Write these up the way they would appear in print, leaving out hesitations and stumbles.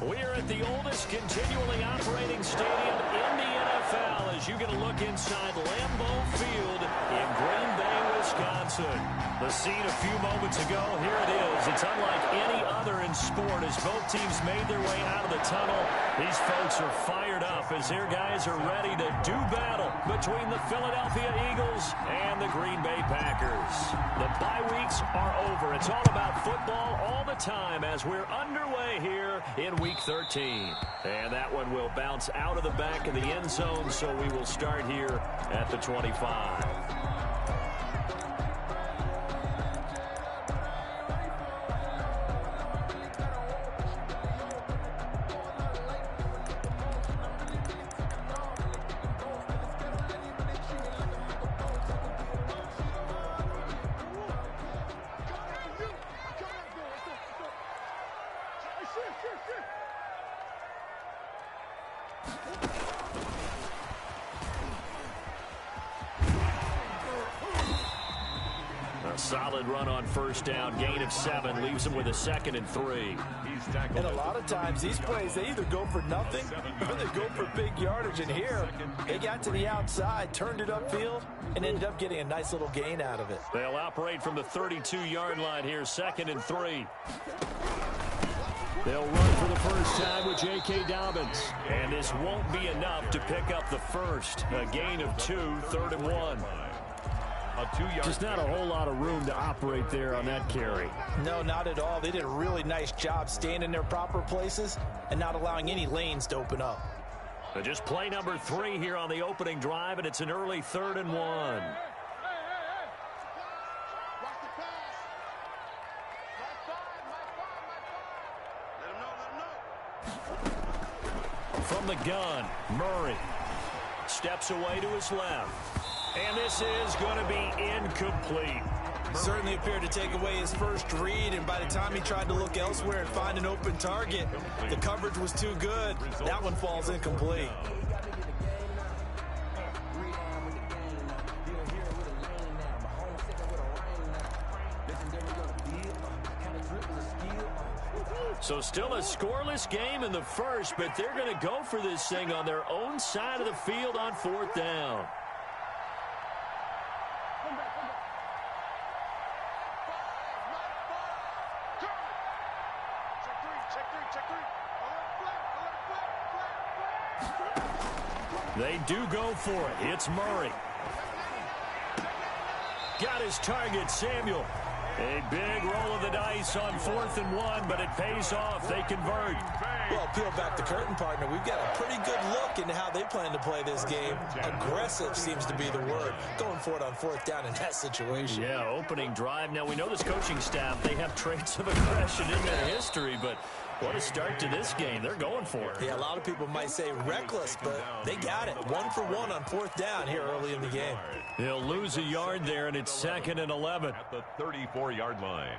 We're at the oldest continually operating stadium in the NFL as you get a look inside Lambeau Field in Green Bay, Wisconsin. The scene a few moments ago, here it is. It's unlike any other in sport as both teams made their way out of the tunnel. These folks are fired up as their guys are ready to do battle between the Philadelphia Eagles and the Green Bay Packers. The bye weeks are over. It's all about football all the time as we're underway here in Week 13. And that one will bounce out of the back of the end zone, so we will start here at the 25. A solid run on first down, gain of 7, leaves him with a 2nd and 3. And a lot of times these plays, they either go for nothing or they go for big yardage. And here, they got to the outside, turned it upfield, and ended up getting a nice little gain out of it. They'll operate from the 32-yard line here, 2nd and 3. They'll run for the first time with J.K. Dobbins. And this won't be enough to pick up the first. A gain of 2, 3rd and 1. Just not a whole lot of room to operate there on that carry. No, not at all. They did a really nice job staying in their proper places and not allowing any lanes to open up. So just play number 3 here on the opening drive, and it's an early 3rd and 1. From the gun, Murray steps away to his left. And this is going to be incomplete. Certainly appeared to take away his first read, and by the time he tried to look elsewhere and find an open target, the coverage was too good. That one falls incomplete. So still a scoreless game in the first, but they're going to go for this thing on their own side of the field on 4th down. They do go for it. It's Murray. Got his target, Samuel. A big roll of the dice on 4th and 1, but it pays off. They convert. Well, peel back the curtain, partner. We've got a pretty good look into how they plan to play this game. Aggressive seems to be the word. Going for it on 4th down in that situation. Yeah, opening drive. Now, we know this coaching staff, they have traits of aggression in their history, but what a start to this game. They're going for it. Yeah, a lot of people might say reckless, but they got it. 1 for 1 on 4th down here early in the game. They'll lose a yard there, and it's 2nd and 11. At the 34-yard line.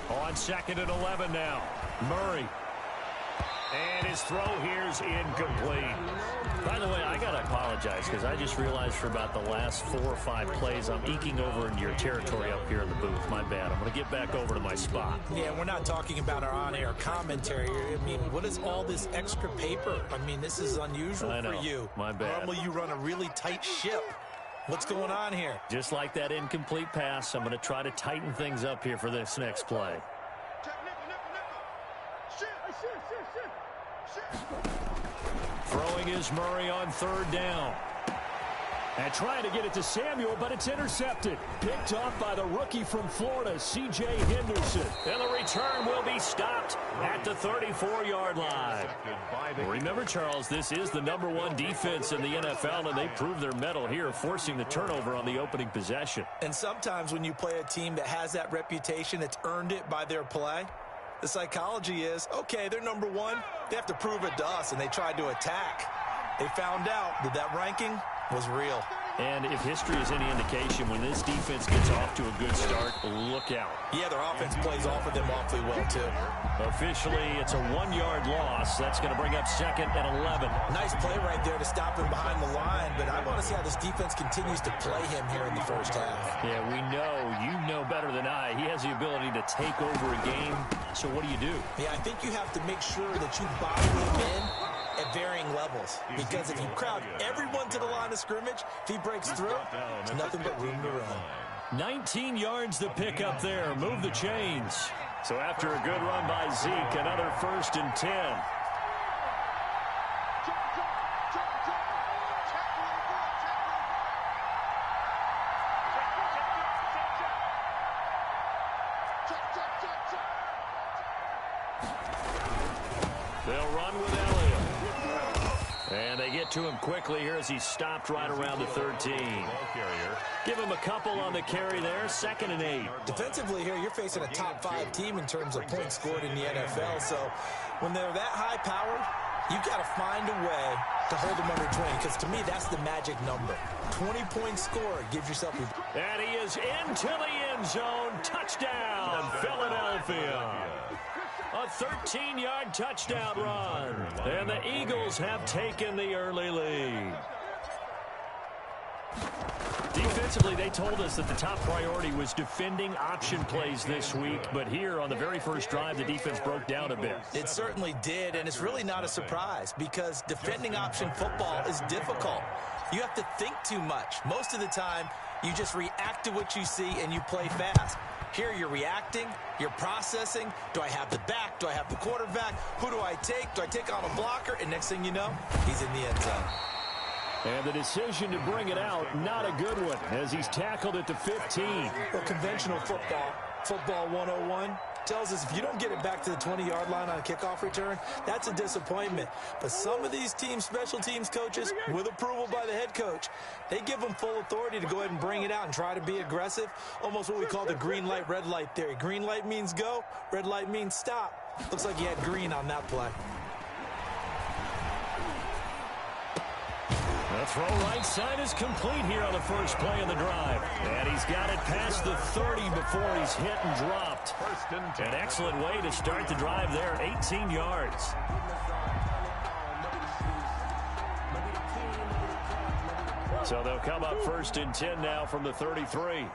On 2nd and 11 now. Murray. And his throw here's incomplete. By the way, I got to apologize because I just realized for about the last 4 or 5 plays, I'm eking over into your territory up here in the booth. My bad. I'm going to get back over to my spot. Yeah, we're not talking about our on-air commentary here. I mean, what is all this extra paper? I mean, this is unusual for you. My bad. Normally you run a really tight ship. What's going on here? Just like that incomplete pass, I'm going to try to tighten things up here for this next play. Throwing is Murray on 3rd down. And trying to get it to Samuel, but it's intercepted. Picked off by the rookie from Florida, C.J. Henderson. And the return will be stopped at the 34-yard line. Remember, Charles, this is the #1 defense in the NFL, and they proved their mettle here, forcing the turnover on the opening possession. And sometimes when you play a team that has that reputation, that's earned it by their play, The psychology is, okay, they're number one. They have to prove it to us, and they tried to attack. They found out that that ranking was real. And if history is any indication, when this defense gets off to a good start, look out. Yeah, their offense plays off of them awfully well, too. Officially, it's a 1-yard loss. That's going to bring up 2nd and 11. Nice play right there to stop him behind the line, but I want to see how this defense continues to play him here in the first half. Yeah, we know, you know better than I, he has the ability to take over a game. So what do you do? Yeah, I think you have to make sure that you bottle him in at varying levels, because if you crowd everyone to the line of scrimmage, if he breaks through, there's nothing but room to run. 19 yards to pick up there. Move the chains. So after a good run by Zeke, another 1st and 10. They'll run with Elliott. And they get to him quickly here as he stopped right around the 13. Give him a couple on the carry there. 2nd and 8. Defensively here, you're facing a top 5 team in terms of points scored in the NFL. So when they're that high powered, you got to find a way to hold them under 20, because to me, that's the magic number. 20 points scored gives yourself a... And he is into the end zone. Touchdown, Philadelphia. A 13-yard touchdown run. And the Eagles have taken the early lead. Defensively, they told us that the top priority was defending option plays this week. But here on the very first drive, the defense broke down a bit. It certainly did, and it's really not a surprise, because defending option football is difficult. You have to think too much. Most of the time, you just react to what you see and you play fast. Here you're reacting, you're processing. Do I have the back? Do I have the quarterback? Who do I take? Do I take on a blocker? And next thing you know, he's in the end zone. And the decision to bring it out, not a good one, as he's tackled at the 15. Well, conventional football 101, tells us if you don't get it back to the 20-yard line on a kickoff return, that's a disappointment. But some of these teams, special teams coaches, with approval by the head coach, they give them full authority to go ahead and bring it out and try to be aggressive, almost what we call the green light, red light theory. Green light means go, red light means stop. Looks like he had green on that play. The throw right side is complete here on the first play of the drive. And he's got it past the 30 before he's hit and dropped. An excellent way to start the drive there, 18 yards. So they'll come up 1st and 10 now from the 33.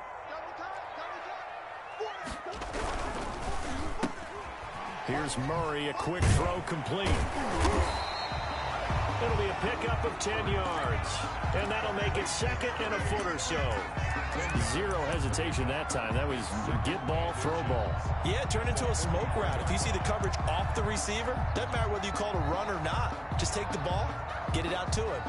Here's Murray, a quick throw complete. It'll be a pickup of 10 yards. And that'll make it 2nd and a foot or so. Zero hesitation that time. That was get ball, throw ball. Yeah, turn into a smoke route. If you see the coverage off the receiver, doesn't matter whether you call it a run or not. Just take the ball, get it out to him.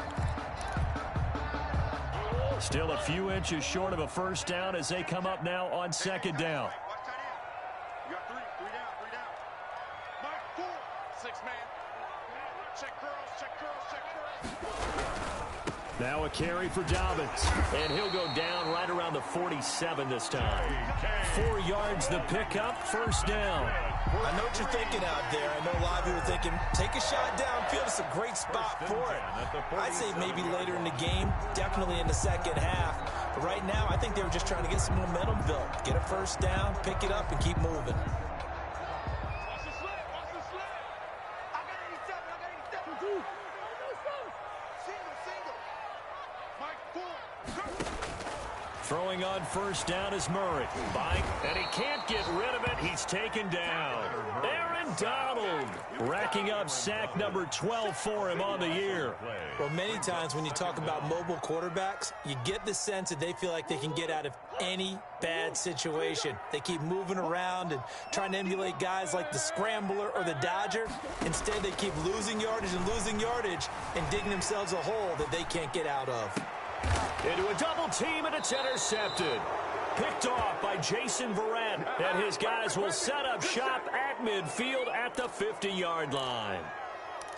Still a few inches short of a first down as they come up now on 2nd down. You got three down. Mike, 4, 6 man. Check girls. Now a carry for Dobbins, and he'll go down right around the 47 this time. 4 yards the pickup, first down. I know what you're thinking out there. I know a lot of you are thinking, take a shot downfield. It's a great spot for it. I'd say maybe later in the game, definitely in the second half. But right now, I think they were just trying to get some momentum built. Get a first down, pick it up, and keep moving. Throwing on first down is Murray. Bike, and he can't get rid of it. He's taken down. Aaron Donald racking up sack number 12 for him on the year. Well, many times when you talk about mobile quarterbacks, you get the sense that they feel like they can get out of any bad situation. They keep moving around and trying to emulate guys like the Scrambler or the Dodger. Instead, they keep losing yardage and digging themselves a hole that they can't get out of. Into a double team, and it's intercepted. Picked off by Jason Verrett, and his guys will set up shop at midfield at the 50-yard line.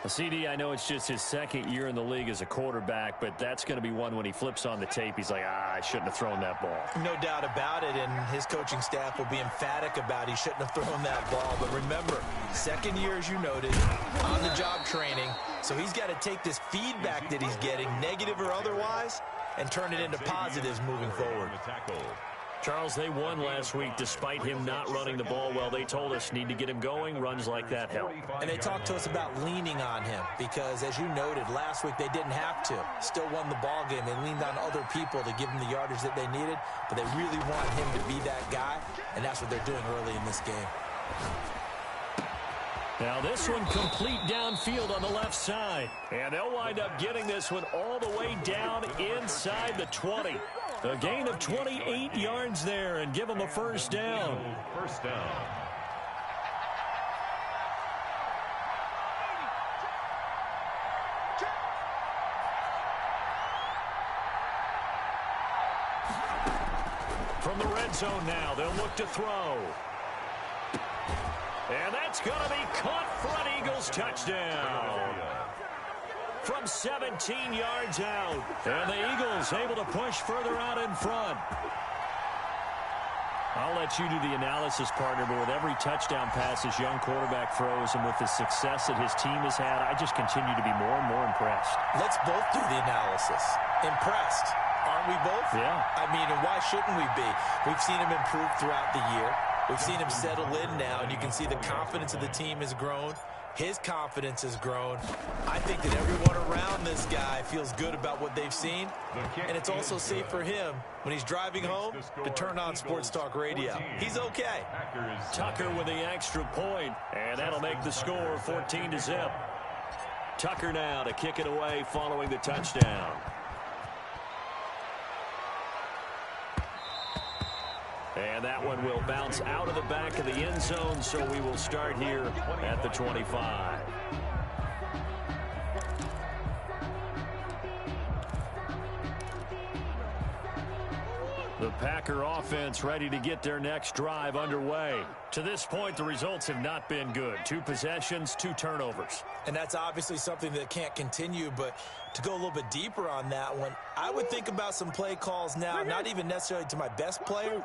CD, I know it's just his second year in the league as a quarterback, but that's going to be one when he flips on the tape, he's like, I shouldn't have thrown that ball. No doubt about it, and his coaching staff will be emphatic about he shouldn't have thrown that ball. But remember, second year, as you noted, on-the-job training, so he's got to take this feedback that he's getting, negative or otherwise, and turn it into positives moving forward. Charles, they won last week despite him not running the ball well. They told us need to get him going. Runs like that help. And they talked to us about leaning on him because, as you noted, last week they didn't have to. Still won the ball game. They leaned on other people to give him the yardage that they needed, but they really want him to be that guy, and that's what they're doing early in this game. Now this one complete downfield on the left side. And they'll wind up getting this one all the way down inside the 20. A gain of 28 yards there and give them a first down. First down. From the red zone now, they'll look to throw. And that's going to be caught for an Eagles touchdown. From 17 yards out. And the Eagles able to push further out in front. I'll let you do the analysis, partner, but with every touchdown pass his young quarterback throws and with the success that his team has had, I just continue to be more and more impressed. Let's both do the analysis. Impressed. Aren't we both? Yeah. I mean, and why shouldn't we be? We've seen him improve throughout the year. We've seen him settle in now, and you can see the confidence of the team has grown. His confidence has grown. I think that everyone around this guy feels good about what they've seen, and it's also safe for him when he's driving home to turn on Sports Talk Radio. He's okay. Tucker with the extra point, and that'll make the score 14-0. Tucker now to kick it away following the touchdown. And that one will bounce out of the back of the end zone, so we will start here at the 25. The Packer offense ready to get their next drive underway. To this point, the results have not been good. 2 possessions, 2 turnovers. And that's obviously something that can't continue, but to go a little bit deeper on that one, I would think about some play calls now, not even necessarily to my best player,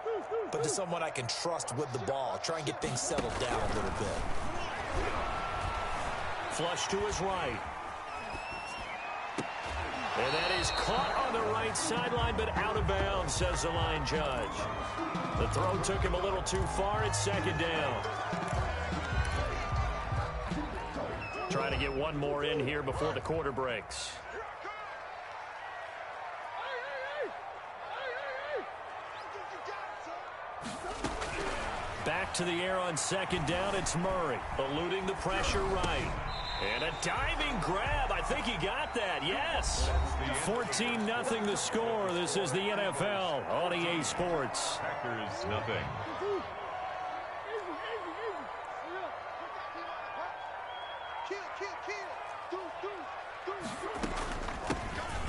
but to someone I can trust with the ball. Try and get things settled down a little bit. Flush to his right. And that is caught on the right sideline, but out of bounds, says the line judge. The throw took him a little too far. It's second down. Trying to get one more in here before the quarter breaks. Back to the air on second down. It's Murray, eluding the pressure right. And a diving grab. I think he got that. Yes. 14-0 the score. This is the NFL on EA Sports. Packers nothing.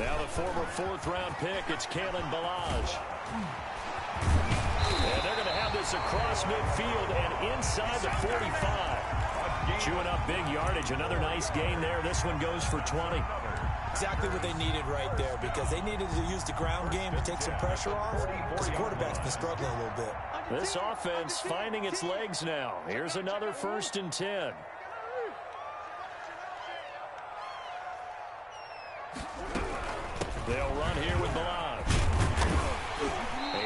Now the former 4th-round pick, it's Kalen Ballage. And they're going to have this across midfield and inside the 45. Chewing up big yardage. Another nice gain there. This one goes for 20. Exactly what they needed right there, because they needed to use the ground game to take some pressure off, because the quarterback's been struggling a little bit. This offense finding its legs now. Here's another 1st and 10. They'll run here with Ballage.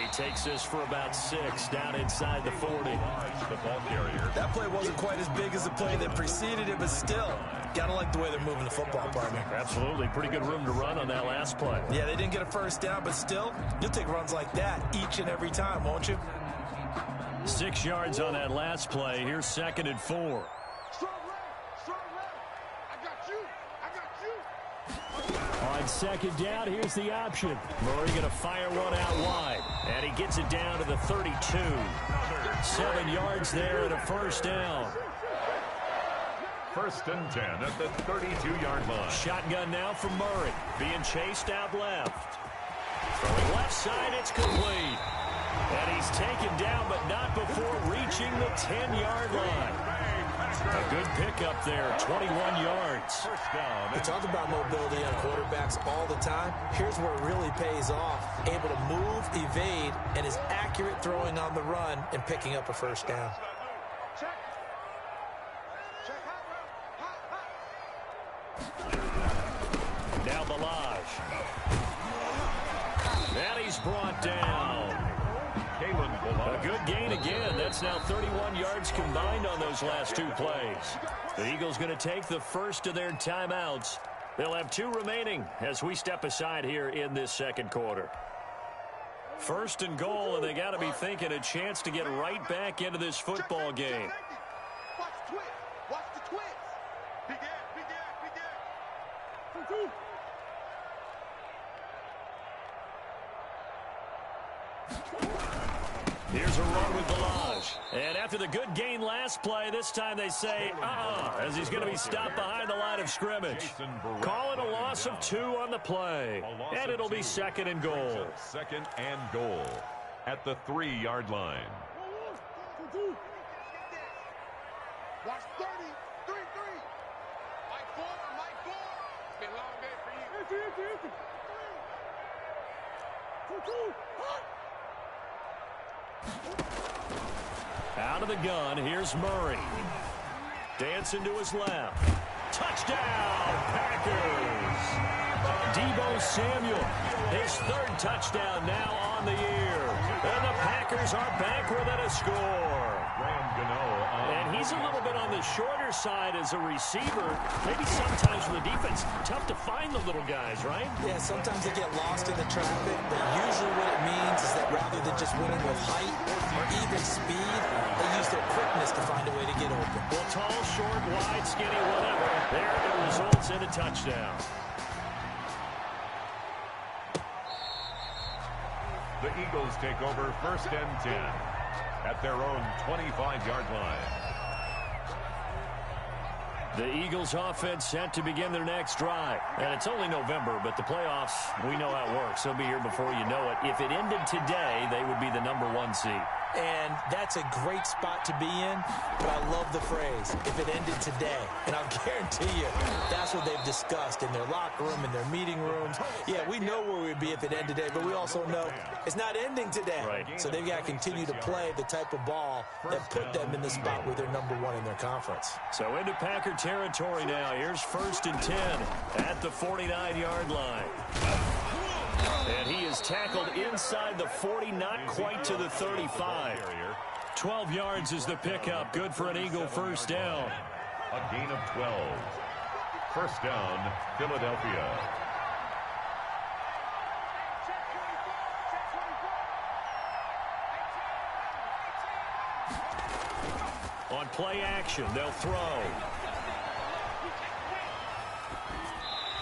He takes this for about 6 down inside the 40. The ball carrier. That play wasn't quite as big as the play that preceded it, but still, gotta like the way they're moving the football, partner. Absolutely. Pretty good room to run on that last play. Yeah, they didn't get a first down, but still, you'll take runs like that each and every time, won't you? 6 yards on that last play. Here's 2nd and 4. On second down, here's the option. Murray going to fire one out wide. And he gets it down to the 32. 7 yards there and a first down. 1st and 10 at the 32-yard line. Shotgun now from Murray. Being chased out left. Throwing left side, it's complete. And he's taken down, but not before reaching the 10-yard line. A good pickup there, 21 yards. We talk about mobility on quarterbacks all the time. Here's where it really pays off. Able to move, evade, and is accurate throwing on the run and picking up a first down. Now Balaj. And he's brought down. A good gain again. That's now 31 yards combined on those last two plays. The Eagles going to take the first of their timeouts. They'll have 2 remaining as we step aside here in this second quarter. First and goal, and they got to be thinking a chance to get right back into this football game. Watch the twist. Watch the twist. Big ass, big ass, big ass. Here's a run with Balaj. And after the good gain last play, this time they say, as he's going to be stopped behind the line of scrimmage. Calling a loss of 2 on the play. And it'll be second and goal. Second and goal at the 3-yard line. Watch 30. 3-3. Mike 4. Mike 4. It's been a long day for you. Out of the gun, here's Murray. Dancing to his left. Touchdown, Packers! Deebo Samuel, his 3rd touchdown now on the year. And the Packers are back within a score. And he's a little bit on the shorter side as a receiver. Maybe sometimes for the defense, tough to find the little guys, right? Yeah, sometimes they get lost in the traffic, but usually what it means is that rather than just winning with height or even speed, they use their quickness to find a way to get open. Well, tall, short, wide, skinny, whatever. There it results in a touchdown. The Eagles take over first and 10 at their own 25-yard line. The Eagles offense set to begin their next drive. And it's only November, but the playoffs, we know how it works. They'll be here before you know it. If it ended today, they would be the #1 seed. And that's a great spot to be in, but I love the phrase, if it ended today. And I'll guarantee you, that's what they've discussed in their locker room, in their meeting rooms. Yeah, we know where we'd be if it ended today, but we also know it's not ending today. Right. So they've got to continue to play the type of ball that put them in the spot where they're #1 in their conference. So into Packer territory now. Here's 1st and 10 at the 49-yard line. And he is tackled inside the 40, not quite to the 35. 12 yards is the pickup. Good for an Eagle first down. A gain of 12. First down, Philadelphia. On play action, they'll throw.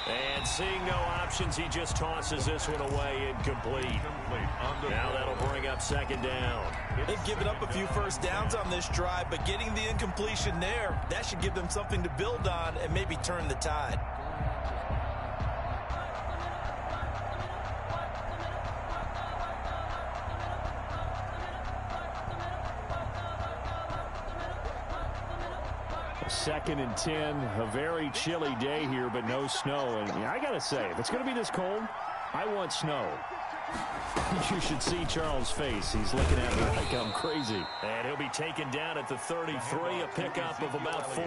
And seeing no options, he just tosses this one away, incomplete. Now that'll bring up second down. They've given up a few first downs on this drive, but getting the incompletion there, that should give them something to build on and maybe turn the tide. Second and 10, a very chilly day here, but no snow. And I got to say, if it's going to be this cold, I want snow. You should see Charles' face. He's looking at me like I'm crazy. And he'll be taken down at the 33, a pickup of about 4.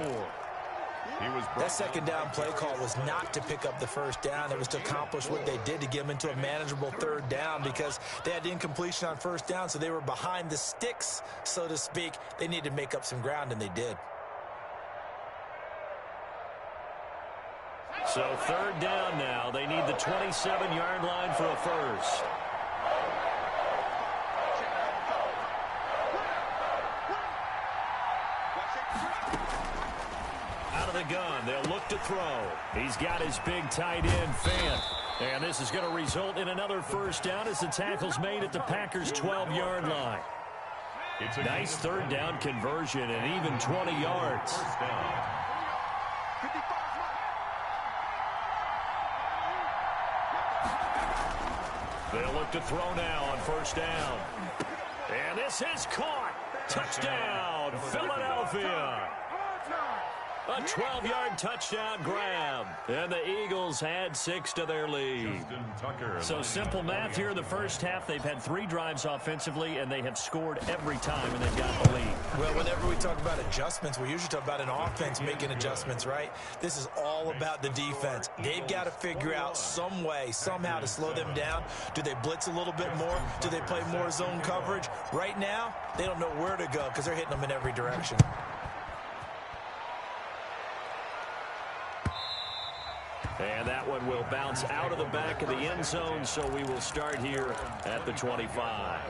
That second down play call was not to pick up the first down. It was to accomplish what they did to get them into a manageable third down because they had the incompletion on first down, so they were behind the sticks, so to speak. They needed to make up some ground, and they did. So third down now. They need the 27-yard line for a first. Out of the gun, they'll look to throw. He's got his big tight end, Fant. And this is going to result in another first down as the tackle's made at the Packers' 12-yard line. Nice third down conversion and even 20 yards. They'll look to throw now on first down. And this is caught. Touchdown, Philadelphia. A 12-yard touchdown grab. And the Eagles add 6 to their lead. So simple math here in the first half. They've had 3 drives offensively, and they have scored every time, and they've got the lead. Well, whenever we talk about adjustments, we usually talk about an offense making adjustments, right? This is all about the defense. They've got to figure out some way, somehow to slow them down. Do they blitz a little bit more? Do they play more zone coverage? Right now, they don't know where to go because they're hitting them in every direction. And that one will bounce out of the back of the end zone, so we will start here at the 25.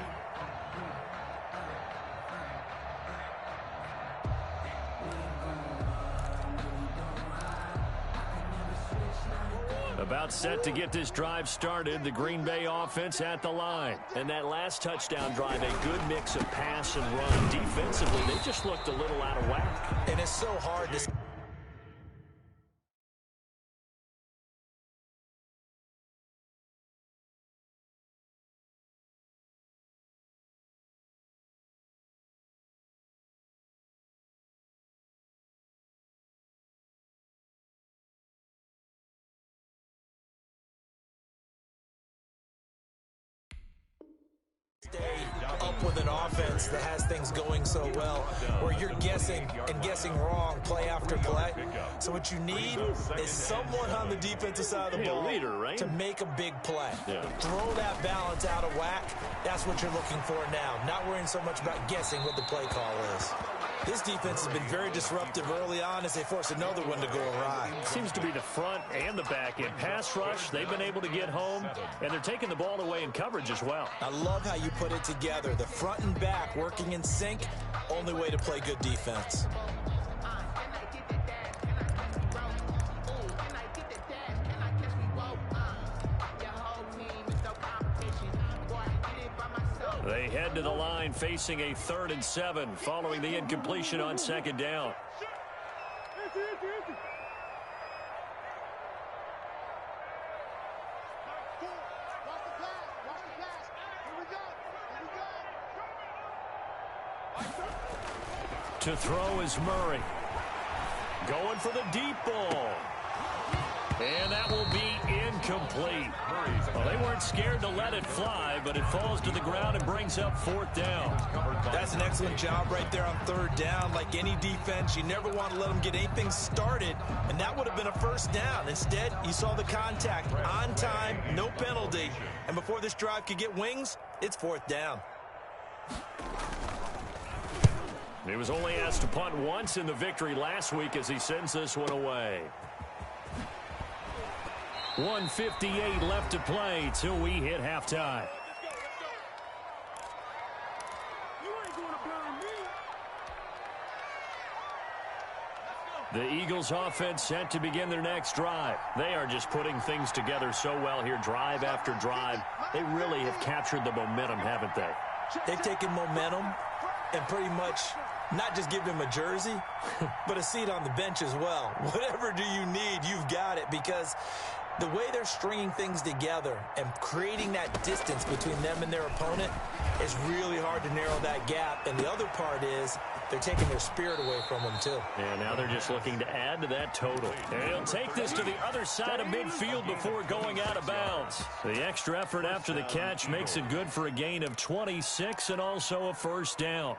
About set to get this drive started, the Green Bay offense at the line. And that last touchdown drive, a good mix of pass and run. Defensively, they just looked a little out of whack. And it's so hard to... up with an offense that has things going so well, where you're guessing and guessing wrong play after play. So what you need is someone on the defensive side of the ball to make a big play. Throw that balance out of whack. That's what you're looking for now. Not worrying so much about guessing what the play call is. This defense has been very disruptive early on as they force another one to go awry. Seems to be the front and the back end. Pass rush, they've been able to get home, and they're taking the ball away in coverage as well. I love how you put it together. The front and back working in sync, only way to play good defense. They head to the line facing a 3rd and 7 following the incompletion on 2nd down. To throw is Murray. Going for the deep ball. And that will be incomplete. Well, they weren't scared to let it fly, but it falls to the ground and brings up 4th down. That's an excellent job right there on 3rd down. Like any defense, you never want to let them get anything started, and that would have been a 1st down. Instead, you saw the contact on time, no penalty, and before this drive could get wings, it's 4th down. He was only asked to punt once in the victory last week as he sends this one away. 1:58 left to play till we hit halftime. The Eagles offense set to begin their next drive. They are just putting things together so well here, drive after drive. They really have captured the momentum, haven't they? They've taken momentum and pretty much not just give them a jersey, but a seat on the bench as well. Whatever do you need, you've got it, because the way they're stringing things together and creating that distance between them and their opponent is really hard to narrow that gap. And the other part is they're taking their spirit away from them, too. And now they're just looking to add to that total. And he'll take this to the other side of midfield before going out of bounds. The extra effort after the catch makes it good for a gain of 26 and also a 1st down.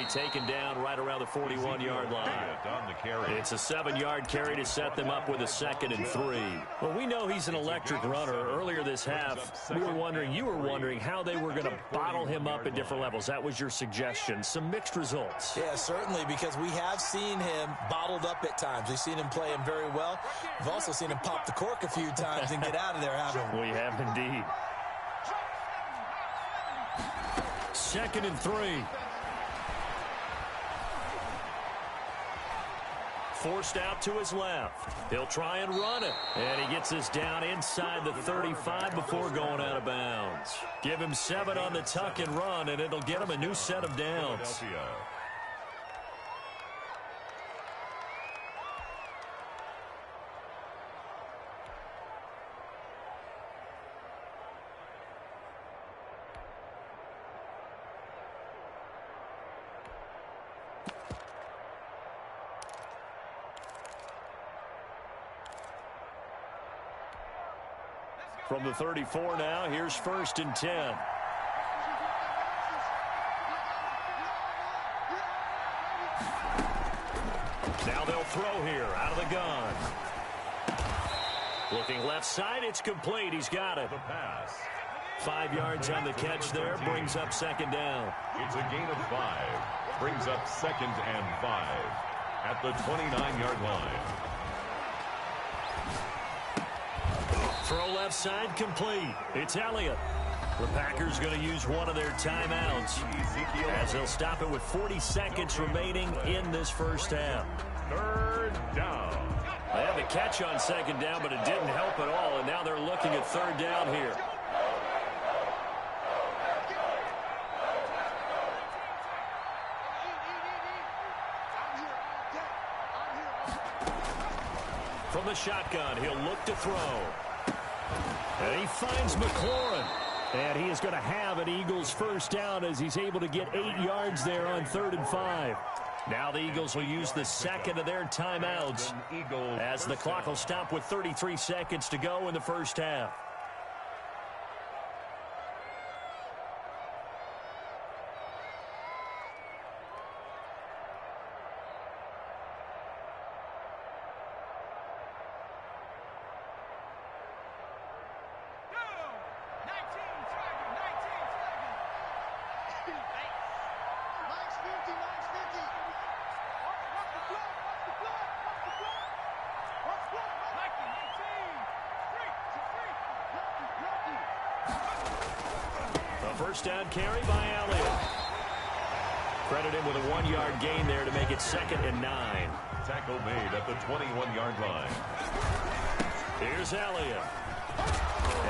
Taken down right around the 41-yard line. It's a 7-yard carry to set them up with a 2nd and 3. Well, we know he's an electric runner. Earlier this half, you were wondering how they were going to bottle him up at different levels. That was your suggestion. Some mixed results. Yeah, certainly, because we have seen him bottled up at times. We've seen him playing very well. We've also seen him pop the cork a few times and get out of there, haven't we? We have indeed. 2nd and 3. forced out to his left. He'll try and run it. And he gets this down inside the 35 before going out of bounds. Give him 7 on the tuck and run, and it'll get him a new set of downs. From the 34 now, here's 1st and 10. Now they'll throw here out of the gun. Looking left side, it's complete. He's got it. The pass. 5 yards on the catch there, brings up 2nd down. It's a gain of 5. Brings up 2nd and 5 at the 29-yard line. Throw left side complete. It's Elliott. The Packers going to use one of their timeouts as they'll stop it with 40 seconds remaining in this first half. 3rd down. They had the catch on 2nd down, but it didn't help at all, and now they're looking at 3rd down here. From the shotgun, he'll look to throw. And he finds McLaurin. And he is going to have an Eagles first down as he's able to get 8 yards there on 3rd and 5. Now the Eagles will use the 2nd of their timeouts as the clock will stop with 33 seconds to go in the first half. First down carry by Elliott. Credit him with a 1-yard gain there to make it 2nd and 9. Tackle made at the 21-yard line. Here's Elliott.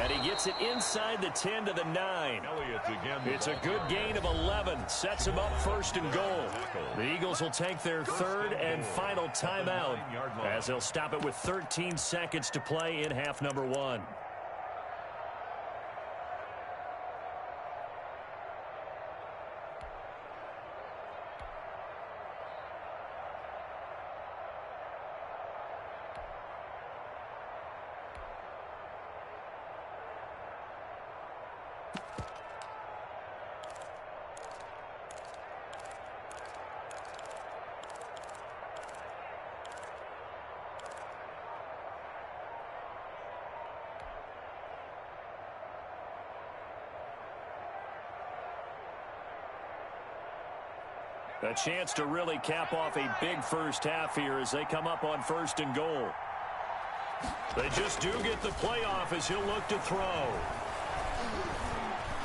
And he gets it inside the 10 to the 9. Elliott again. It's a good gain of 11. Sets him up 1st and goal. The Eagles will take their 3rd and final timeout as they'll stop it with 13 seconds to play in half number 1. A chance to really cap off a big first half here as they come up on 1st and goal. They just do get the playoff as he'll look to throw.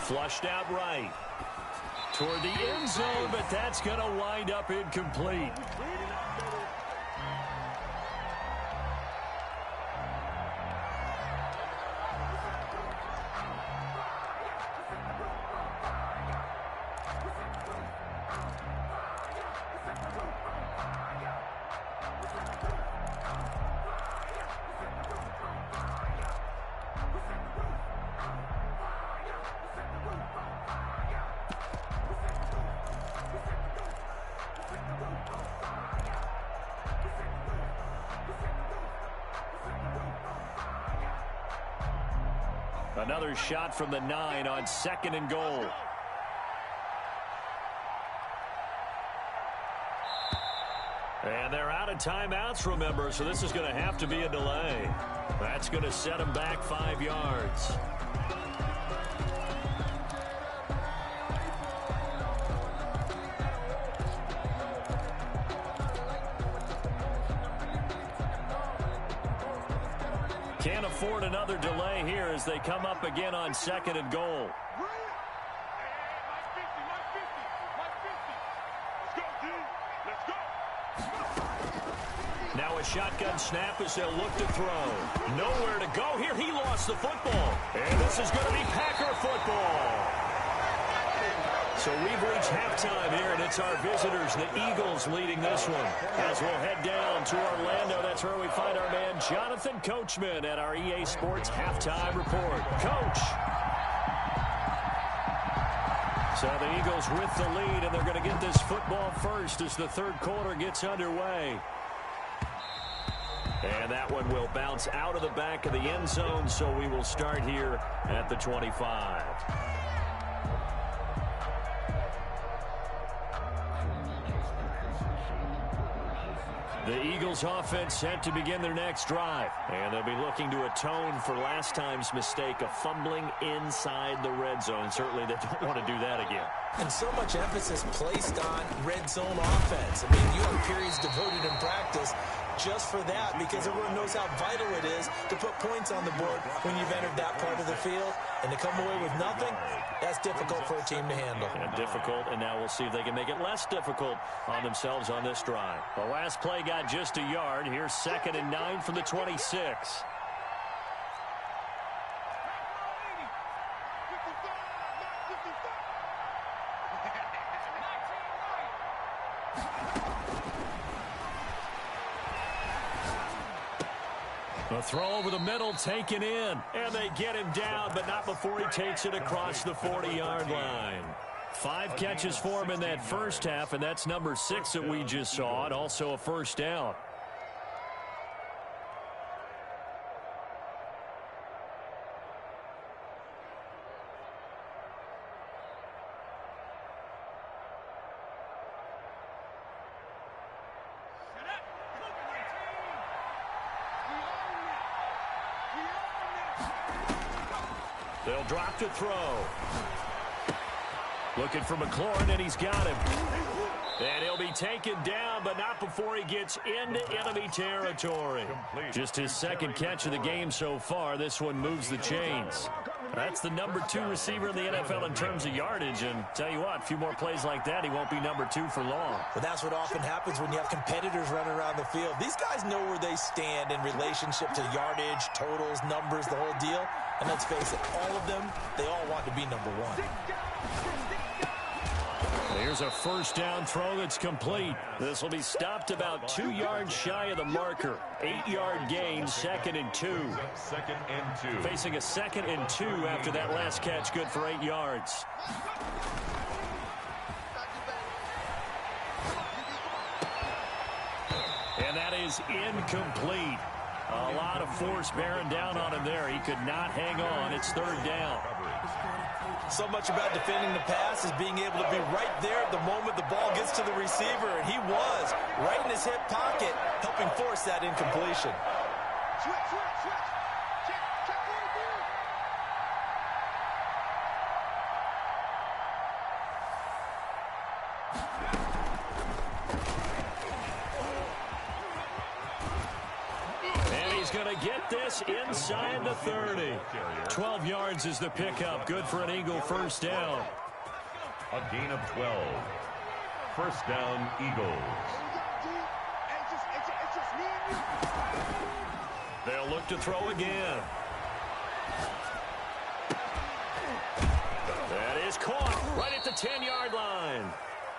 Flushed out right. Toward the end zone, but that's going to wind up incomplete. Another shot from the 9 on 2nd and goal. And they're out of timeouts, remember, so this is going to have to be a delay. That's going to set them back 5 yards. Can't afford another delay here as they come up again on 2nd and goal. Now a shotgun snap as they'll look to throw. Nowhere to go here. He lost the football. And this is going to be Packer football. So we've reached halftime here, and it's our visitors, the Eagles, leading this one. As we'll head down to Orlando, that's where we find our man Jonathan Coachman at our EA Sports Halftime Report. Coach. So the Eagles with the lead, and they're going to get this football first as the third quarter gets underway. And that one will bounce out of the back of the end zone, so we will start here at the 25. The Eagles offense set to begin their next drive. And they'll be looking to atone for last time's mistake of fumbling inside the red zone. Certainly they don't want to do that again. And so much emphasis placed on red zone offense. I mean, you have periods devoted in practice just for that, because everyone knows how vital it is to put points on the board when you've entered that part of the field. And to come away with nothing, that's difficult for a team to handle. And difficult, and now we'll see if they can make it less difficult on themselves on this drive. The last play got just a yard. Here's 2nd and 9 from the 26. The throw over the middle taken in, and they get him down, but not before he takes it across the 40-yard line. 5 catches for him in that first half, and that's number 6 that we just saw, and also a first down. They'll drop to throw. Looking for McLaurin, and he's got him. And he'll be taken down, but not before he gets into enemy territory. Just his 2nd catch of the game so far. This one moves the chains. That's the number 2 receiver in the NFL in terms of yardage. And tell you what, a few more plays like that, he won't be number 2 for long. But that's what often happens when you have competitors running around the field. These guys know where they stand in relationship to yardage, totals, numbers, the whole deal. And let's face it, all of them, they all want to be number 1. Here's a first down throw that's complete. This will be stopped about 2 yards shy of the marker. 8-yard gain, 2nd and 2. 2nd and 2. Facing a 2nd and 2 after that last catch, good for 8 yards. And that is incomplete. A lot of force bearing down on him there. He could not hang on. It's 3rd down. So much about defending the pass is being able to be right there at the moment the ball gets to the receiver, and he was right in his hip pocket, helping force that incompletion. Going to get this inside the 30. 12 yards is the pickup. Good for an Eagle first down. A gain of 12. First down, Eagles. They'll look to throw again. That is caught right at the 10-yard line.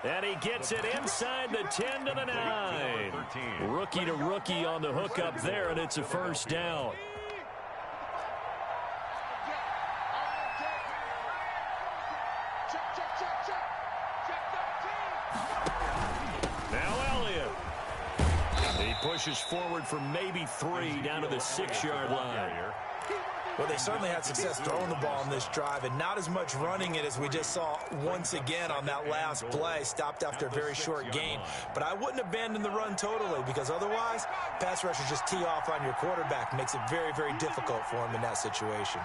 And he gets it inside the 10 to the 9. Rookie to rookie on the hook up there, and it's a first down. Now Elliott. He pushes forward for maybe 3 down to the 6-yard line. Well, they certainly had success throwing the ball in this drive, and not as much running it as we just saw once again on that last play. Stopped after a very short gain. But I wouldn't abandon the run totally, because otherwise, pass rushers just tee off on your quarterback. Makes it very, very difficult for him in that situation.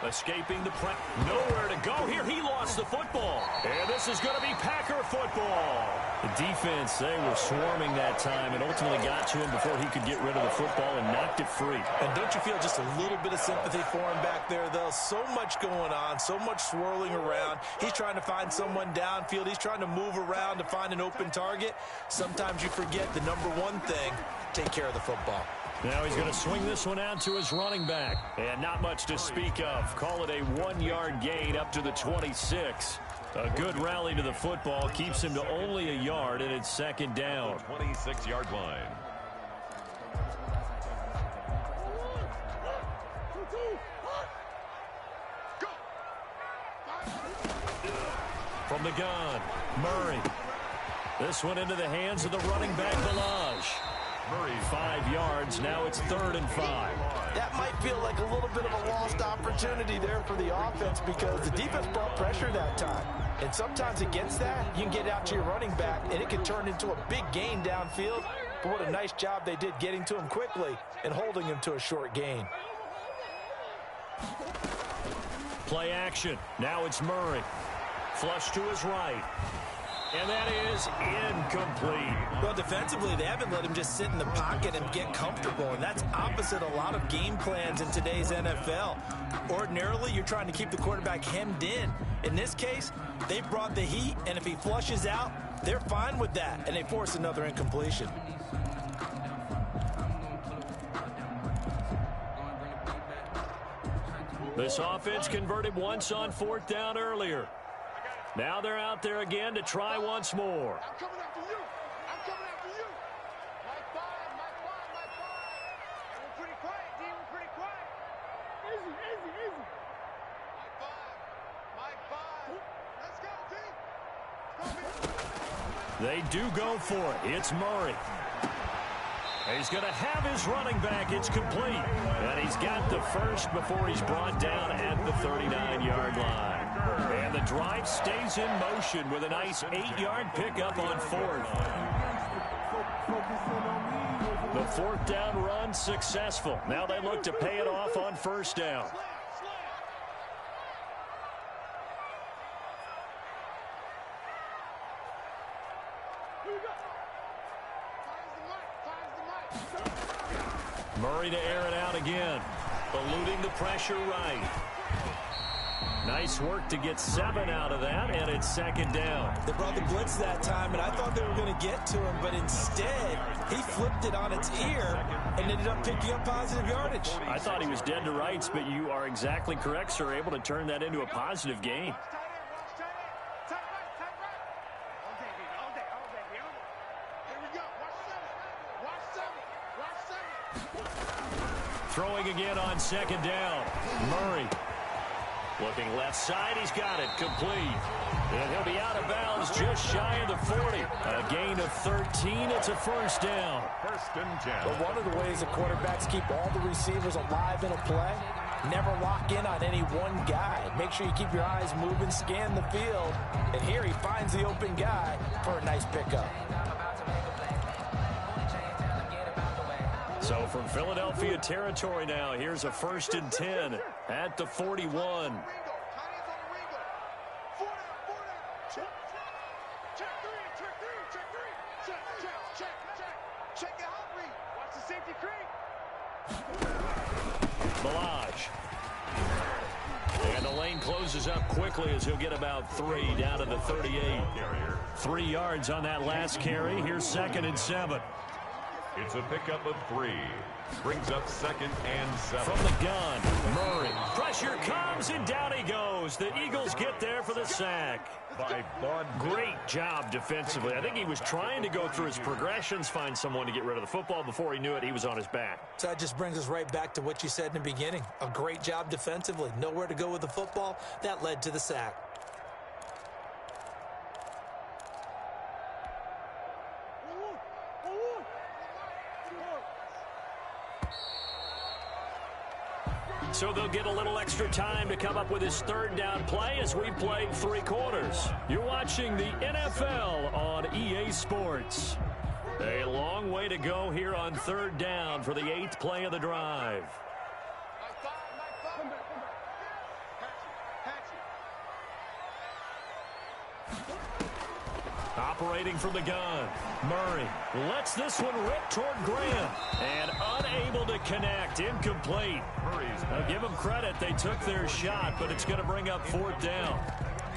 Escaping the press. Nowhere to go here. He lost the football. And this is going to be Packer football. The defense, they were swarming that time and ultimately got to him before he could get rid of the football and knocked it free. And don't you feel just a little bit of sympathy for him back there, though? So much going on, so much swirling around. He's trying to find someone downfield. He's trying to move around to find an open target. Sometimes you forget the number one thing, take care of the football. Now he's going to swing this one out to his running back. And not much to speak of. Call it a 1-yard gain up to the 26. A good rally to the football keeps him to only a yard, and it's second down. 26-yard line. From the gun, Murray. This one into the hands of the running back, Balaj. Murray, 5 yards. Now it's 3rd and 5. That might feel like a little bit of a lost opportunity there for the offense because the defense brought pressure that time. And sometimes against that, you can get out to your running back, and it can turn into a big gain downfield. But what a nice job they did getting to him quickly and holding him to a short gain. Play action. Now it's Murray. Flush to his right. And that is incomplete. Well, defensively, they haven't let him just sit in the pocket and get comfortable, and that's opposite a lot of game plans in today's NFL. Ordinarily, you're trying to keep the quarterback hemmed in. In this case, they brought the heat, and if he flushes out, they're fine with that, and they force another incompletion. This offense converted once on 4th down earlier. Now they're out there again to try once more. I'm coming after you. I'm coming after you. My 5. We're pretty quiet, D. We're pretty quiet. Easy. My 5. Let's go, D. They do go for it. It's Murray. He's going to have his running back. It's complete. And he's got the first before he's brought down at the 39-yard line. And the drive stays in motion with a nice 8-yard pickup on 4th. The 4th down run successful. Now they look to pay it off on 1st down. Murray to air it out again. Eluding the pressure right. Nice work to get 7 out of that, and it's 2nd down. They brought the blitz that time, and I thought they were going to get to him, but instead, he flipped it on its ear and ended up picking up positive yardage. I thought he was dead to rights, but you are exactly correct, sir. Able to turn that into a positive gain. Throwing again on 2nd down. Murray. Looking left side, he's got it, complete. And he'll be out of bounds just shy of the 40. A gain of 13, it's a 1st down. 1st and 10. But one of the ways the quarterbacks keep all the receivers alive in a play, never lock in on any one guy. Make sure you keep your eyes moving, scan the field. And here he finds the open guy for a nice pickup. So from Philadelphia territory now, here's a 1st and 10 at the 41. Balaj. And the lane closes up quickly as he'll get about 3 down to the 38. 3 yards on that last carry. Here's 2nd and 7. It's a pickup of 3. Brings up 2nd and 7. From the gun, Murray. Pressure comes, and down he goes. The Eagles get there for the sack. By Bud. Great job defensively. I think he was trying to go through his progressions, find someone to get rid of the football. Before he knew it, he was on his back. So that just brings us right back to what you said in the beginning. A great job defensively. Nowhere to go with the football. That led to the sack. So they'll get a little extra time to come up with his 3rd down play as we played 3 quarters. You're watching the NFL on EA Sports. A long way to go here on 3rd down for the 8th play of the drive. Operating from the gun, Murray lets this one rip toward Graham. And unable to connect, incomplete. Now give them credit, they took their shot, but it's going to bring up 4th down.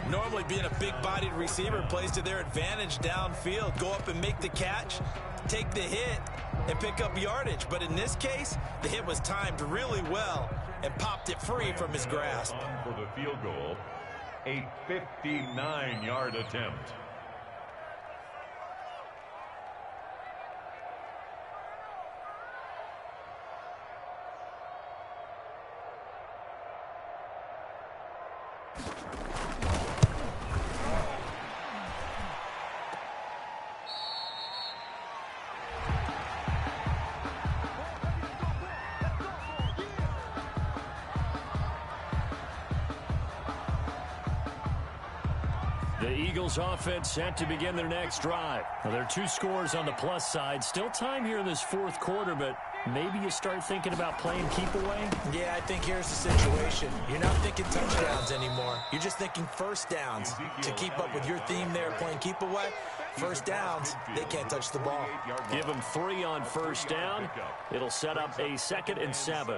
Normally being a big-bodied receiver plays to their advantage downfield. Go up and make the catch, take the hit, and pick up yardage. But in this case, the hit was timed really well and popped it free from his grasp. For the field goal, a 59-yard attempt. The Eagles offense set to begin their next drive. Well, there are 2 scores on the plus side. Still time here in this 4th quarter, but maybe you start thinking about playing keep away? Yeah, I think here's the situation. You're not thinking touchdowns anymore. You're just thinking first downs. To keep up with your theme there, playing keep away, first downs, they can't touch the ball. Give them 3 on first down. It'll set up a 2nd and 7.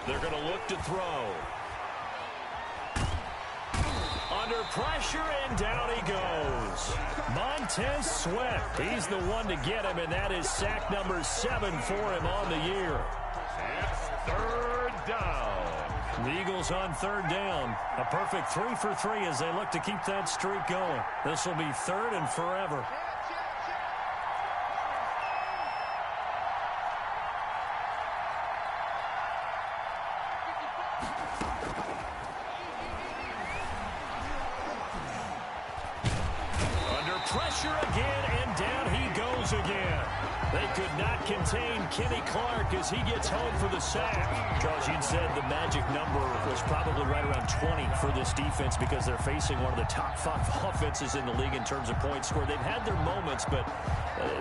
They're going to look to throw. Under pressure, and down he goes. Montez Sweat, he's the one to get him, and that is sack number 7 for him on the year. It's 3rd down. The Eagles on 3rd down. A perfect 3 for 3 as they look to keep that streak going. This will be 3rd and forever. Pressure again, and down he goes again. They could not contain Kenny Clark as he gets home for the sack. Charles, you said the magic number was probably right around 20 for this defense because they're facing one of the top 5 offenses in the league in terms of points scored. They've had their moments, but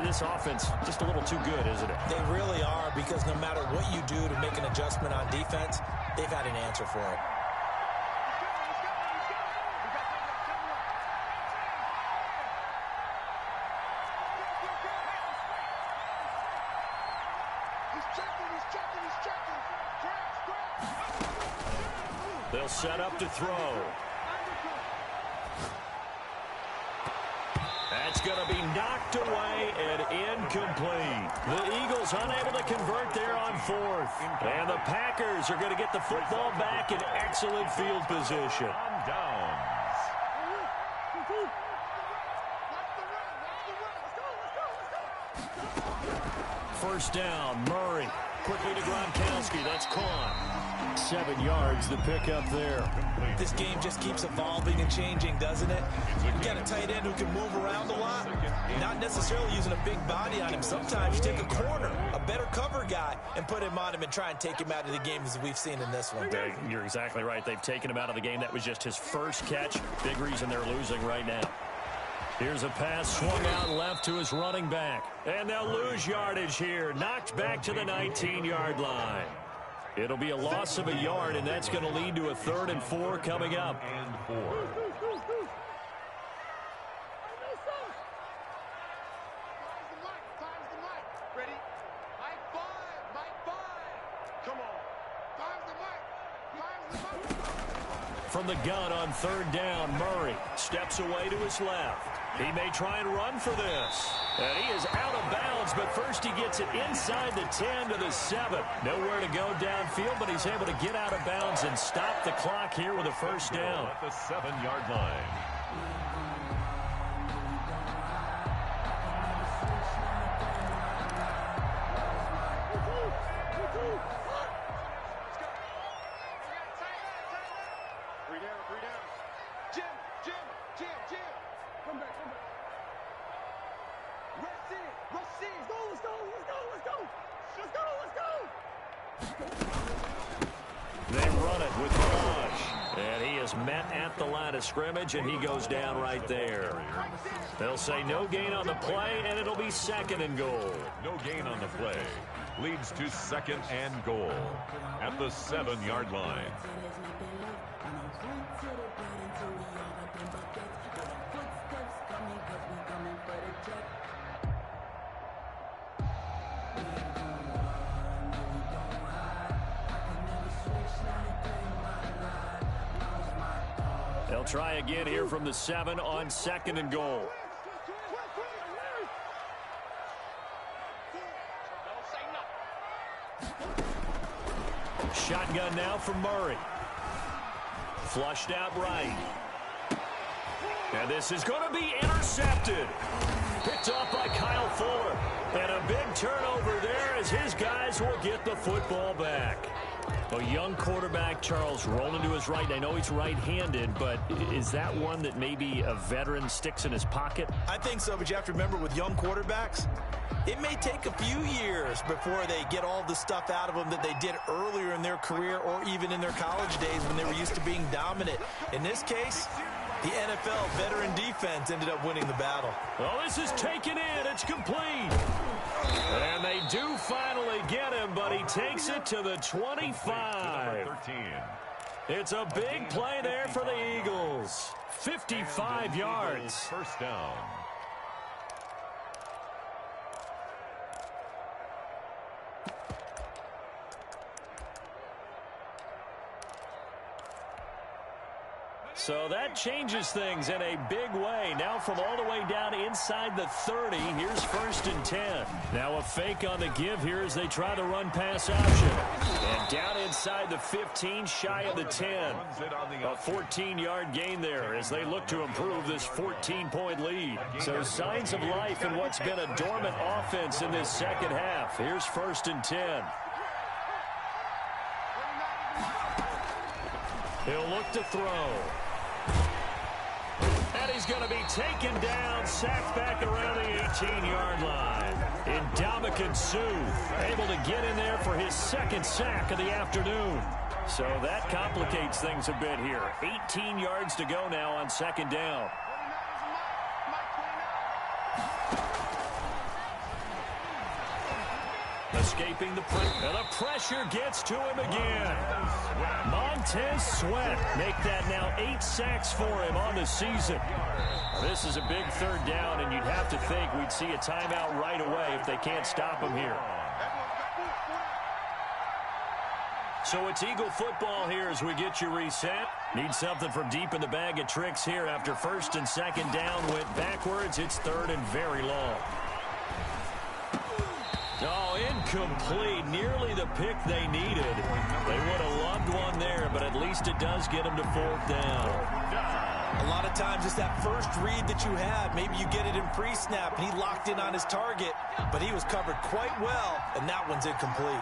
this offense just a little too good, isn't it? They really are, because no matter what you do to make an adjustment on defense, they've had an answer for it. They'll set up to throw. That's going to be knocked away and incomplete. The Eagles unable to convert there on 4th. And the Packers are going to get the football back in excellent field position. On downs. First down, Murray. Quickly to Gronkowski. That's caught. 7 yards, the pickup there. This game just keeps evolving and changing, doesn't it? You got a tight end who can move around a lot, not necessarily using a big body on him. Sometimes you take a corner, a better cover guy, and put him on him and try and take him out of the game as we've seen in this one. You're exactly right. They've taken him out of the game. That was just his first catch. Big reason they're losing right now. Here's a pass swung out left to his running back. And they'll lose yardage here. Knocked back to the 19-yard line. It'll be a loss of a yard, and that's going to lead to a 3rd and 4 coming up. And 4. Ready? Mike 5. Mike 5. Come on. Time's the mic. From the gun on 3rd down, Murray steps away to his left. He may try and run for this. And he is out of bounds, but first he gets it inside the 10 to the 7. Nowhere to go downfield, but he's able to get out of bounds and stop the clock here with a first down. At the 7-yard line. They run it with Raj. And he is met at the line of scrimmage, and he goes down right there. They'll say no gain on the play, and it'll be 2nd and goal. No gain on the play. Leads to 2nd and goal at the 7-yard line. They'll try again here from the 7 on 2nd and goal. Shotgun now from Murray. Flushed out right. And this is going to be intercepted. Picked off by Kyle Fuller. And a big turnover there as his guys will get the football back. A young quarterback, Charles, rolling to his right. I know he's right-handed, but is that one that maybe a veteran sticks in his pocket? I think so, but you have to remember with young quarterbacks, it may take a few years before they get all the stuff out of them that they did earlier in their career or even in their college days when they were used to being dominant. In this case, the NFL veteran defense ended up winning the battle. Well, this is taken in. It's complete. And they do finally get him, but he takes it to the 25. It's a big play there for the Eagles. 55 yards. First down. So that changes things in a big way. Now from all the way down inside the 30, here's 1st and 10. Now a fake on the give here as they try the run pass option. And down inside the 15, shy of the 10. A 14-yard gain there as they look to improve this 14-point lead. So signs of life in what's been a dormant offense in this second half. Here's 1st and 10. He'll look to throw. And he's going to be taken down, sacked back around the 18-yard line. Ndamukong Suh able to get in there for his 2nd sack of the afternoon. So that complicates things a bit here. 18 yards to go now on 2nd down. Escaping the pressure. And the pressure gets to him again. Montez Sweat make that now 8 sacks for him on the season. This is a big 3rd down, and you'd have to think we'd see a timeout right away if they can't stop him here. So it's Eagle football here as we get you reset. Need something from deep in the bag of tricks here after 1st and 2nd down went backwards. It's 3rd and very long. Oh, incomplete. Nearly the pick they needed. They would have loved one there, but at least it does get them to 4th down. A lot of times it's that first read that you have. Maybe you get it in pre-snap, and he locked in on his target, but he was covered quite well, and that one's incomplete.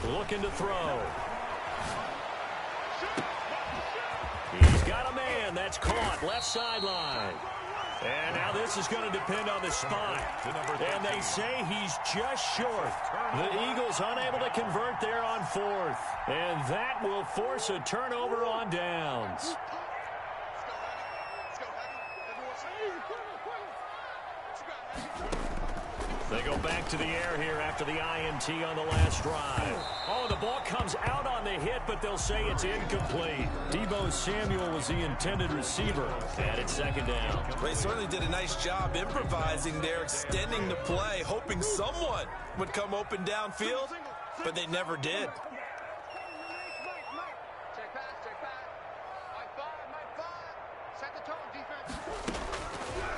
Looking to throw. He's got a man. That's caught. Left sideline. And now this is going to depend on the spot. And they say he's just short. The Eagles unable to convert there on 4th. And that will force a turnover on downs. They go back to the air here after the INT on the last drive. Oh, the ball comes out on the hit, but they'll say it's incomplete. Deebo Samuel was the intended receiver. And it's 2nd down. Well, he certainly did a nice job improvising there, extending the play, hoping someone would come open downfield, but they never did.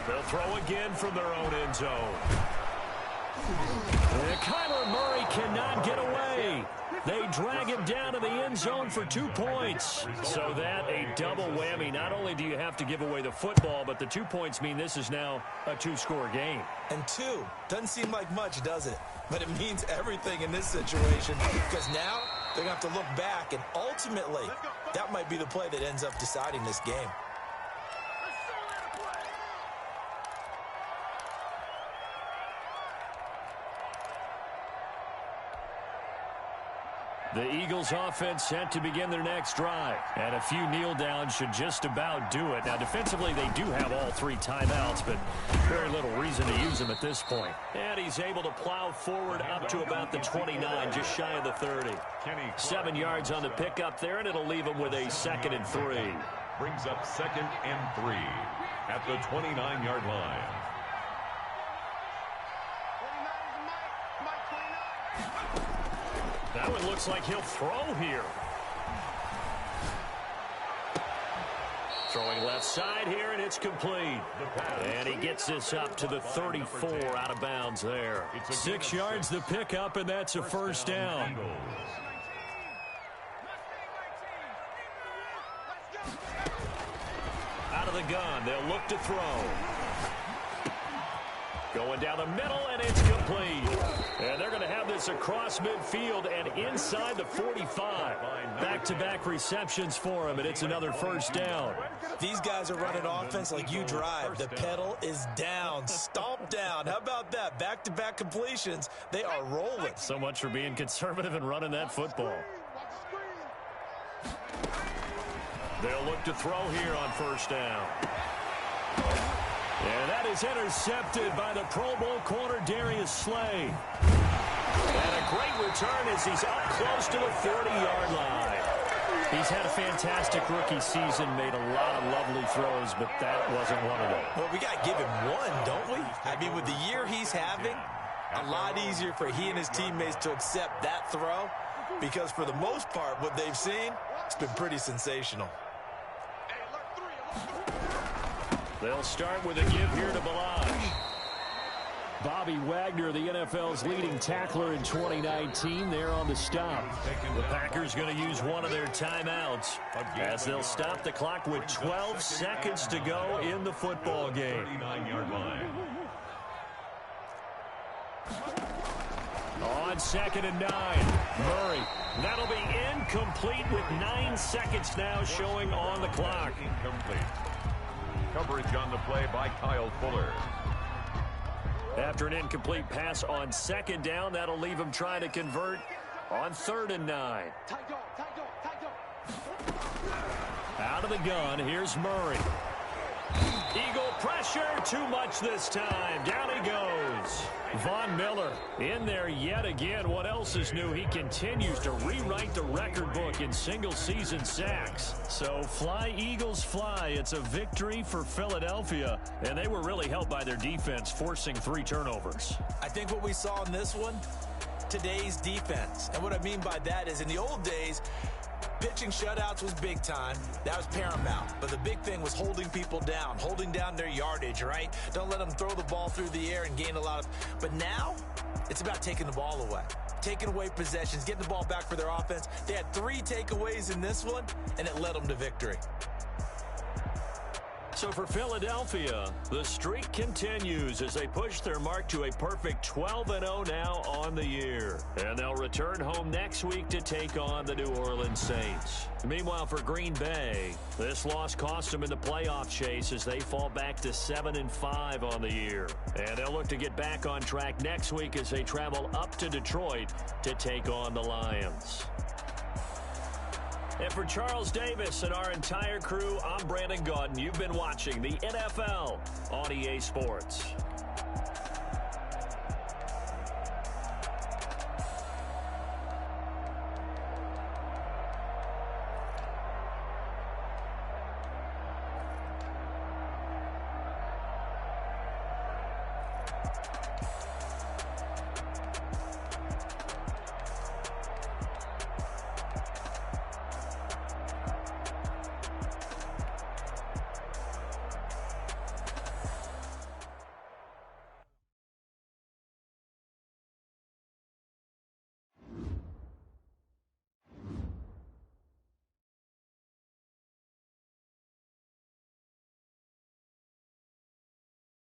They'll throw again from their own end zone. And Kyler Murray cannot get away. They drag him down to the end zone for 2 points. So that a double whammy. Not only do you have to give away the football, but the 2 points mean this is now a 2-score game. And 2 doesn't seem like much, does it? But it means everything in this situation, because now they're going to have to look back, and ultimately that might be the play that ends up deciding this game. The Eagles offense set to begin their next drive. And a few kneel downs should just about do it. Now, defensively, they do have all 3 timeouts, but very little reason to use them at this point. And he's able to plow forward up to about the 29, just shy of the 30. 7 yards on the pickup there, and it'll leave him with a 2nd and 3. Brings up 2nd and 3 at the 29-yard line. That one looks like he'll throw here. Throwing left side here, and it's complete. And he gets this up to the 34 out of bounds there. 6 yards the pickup, and that's a first down. Out of the gun, they'll look to throw. Going down the middle, and it's complete. And they're going to have this across midfield and inside the 45. Back-to-back receptions for him, and it's another first down. These guys are running offense like you drive. The pedal is down, stomp down. How about that? Back-to-back completions. They are rolling. So much for being conservative and running that football. They'll look to throw here on first down. And that is intercepted by the Pro Bowl corner, Darius Slay. And a great return as he's up close to the 40-yard line. He's had a fantastic rookie season, made a lot of lovely throws, but that wasn't one of them. Well, we got to give him one, don't we? I mean, with the year he's having, a lot easier for he and his teammates to accept that throw, because for the most part, what they've seen, it's been pretty sensational. They'll start with a give here to Balaj. Bobby Wagner, the NFL's leading tackler in 2019, there on the stop. The Packers going to use one of their timeouts as they'll stop the clock with 12 seconds to go in the football game. 39-yard line. On 2nd and 9, Murray. That'll be incomplete with 9 seconds now showing on the clock. Incomplete. Coverage on the play by Kyle Fuller. After an incomplete pass on 2nd down, that'll leave him trying to convert on 3rd and 9. Out of the gun, here's Murray. Eagle pressure, too much this time. Down he goes. Von Miller in there yet again. What else is new? He continues to rewrite the record book in single-season sacks. So fly, Eagles, fly. It's a victory for Philadelphia, and they were really helped by their defense, forcing 3 turnovers. I think what we saw in this one, today's defense. And what I mean by that is in the old days, pitching shutouts was big time. That was paramount. But the big thing was holding people down, holding down their yardage, right? Don't let them throw the ball through the air and gain a lot of... But now, it's about taking the ball away. Taking away possessions, getting the ball back for their offense. They had 3 takeaways in this one, and it led them to victory. So for Philadelphia, the streak continues as they push their mark to a perfect 12-0 now on the year. And they'll return home next week to take on the New Orleans Saints. Meanwhile, for Green Bay, this loss cost them in the playoff chase as they fall back to 7-5 on the year. And they'll look to get back on track next week as they travel up to Detroit to take on the Lions. And for Charles Davis and our entire crew, I'm Brandon Gaudin. You've been watching the NFL on EA Sports.